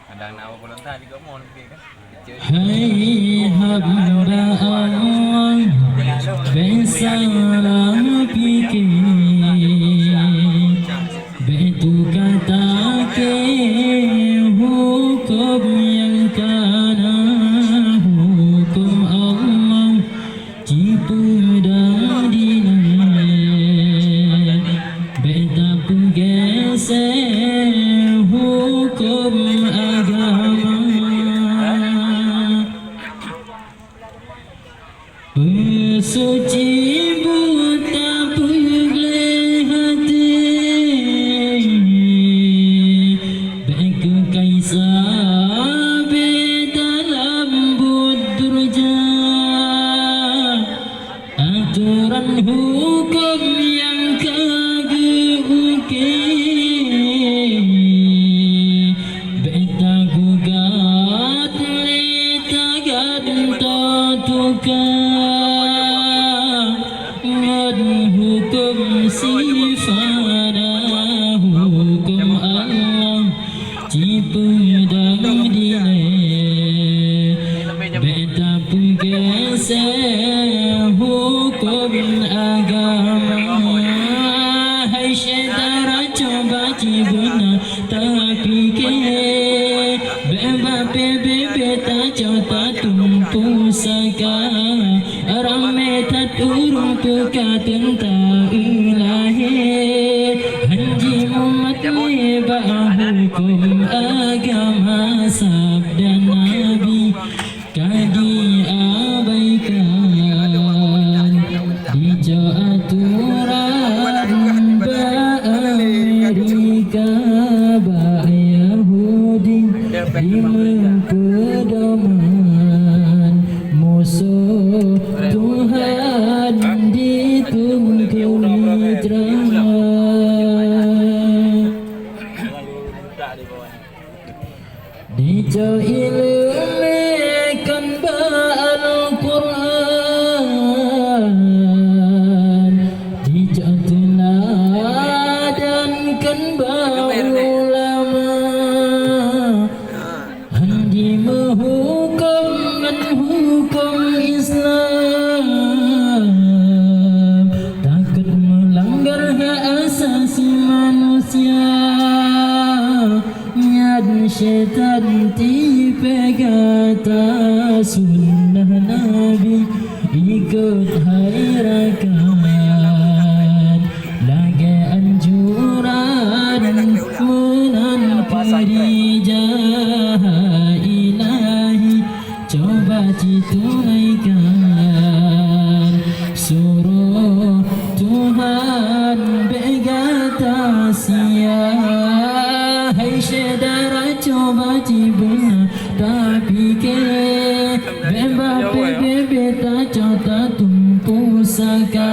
Kadang nak volunteer juga mau lebih kan. Hai hamba Allah bersalah fikir betu kata ke hukum yang kana hukum Allah cipu dan dinai beta penggeser hukum agama bersuci buta boleh hati baik kaisar dalam budurja aturan hukum yang kaguki beta gugat leta ganta tukar hukum sifana hukum Allah cipu dan dinai beta penggeser hukum agama hai syedara coba cibuna tapi ke beba bebe beta cota tumpu saka rame tat urung puka tenta ilahi hanji mumat leba hukum agama sabda nabi kadi abaikan dijo aturan ba Amerika ba Yahudi di pedoman musuh Tuhan dituntun mitra dijo ilmekan ba Al-Quran dijo teladankan ba ulama handi menghukum hukum Islam takut melanggar hak asasi manusia niat syaitan tipe kata sunnah Nabi ikut hairakan lagi anjuran menampiri jahat ilahi coba ditunaikan suruh Tuhan begata sia hai syedara coba cibuna tapi ke beba bebe beta cota tumpu saka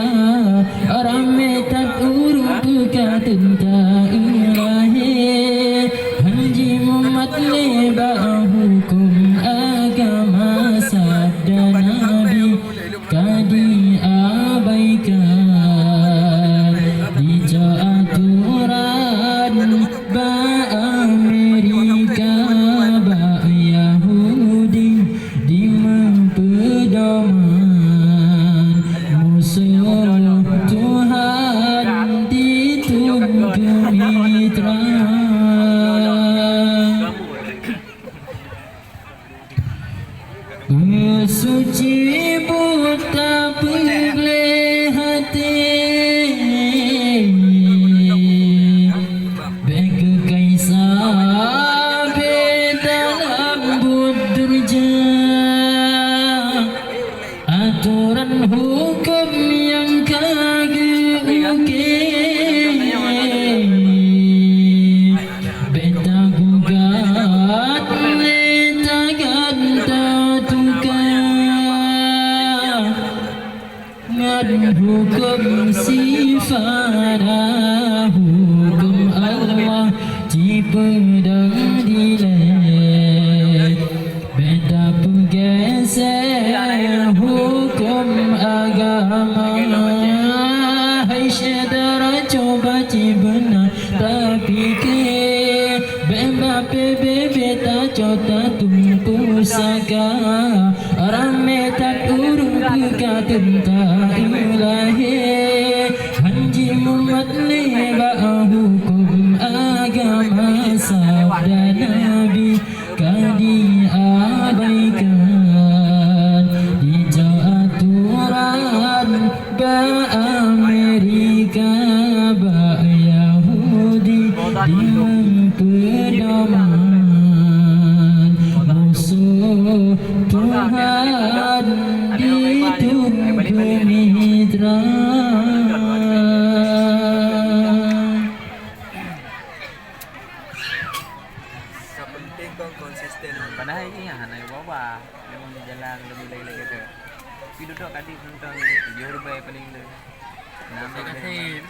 rame tak urung puka tenta ilahi hanji mumat leba hukum agama sabda nabi kadi abaikan dijo aturan ba Amerika ba Yahudi di mempedoman musuh Tuhan dituntun mitra suci buta boleh hati baik kaisar dalam budurja aturan hukum yang kaguki beta gugat leta ganta tukar hukum sifana hukum Allah cipu dan dinai beta penggeser hukum agama hai syedara coba cibuna pikir Bema bebeta cota tumpu saka Rame tak urung buka tentang ilahi Hanji mumat leba hukum agama sabda Nabi Kadi abaikan Dijauh aturan ba Amerika ba Yahudi di pedoman musuh Tuhan ditunggu mitra Sepenting kau konsisten. Padahal ini ya, naik bawah memang jalan lebih lagi ke. Tapi duduk kadi tentang jauh lebih paling le. Nama kasi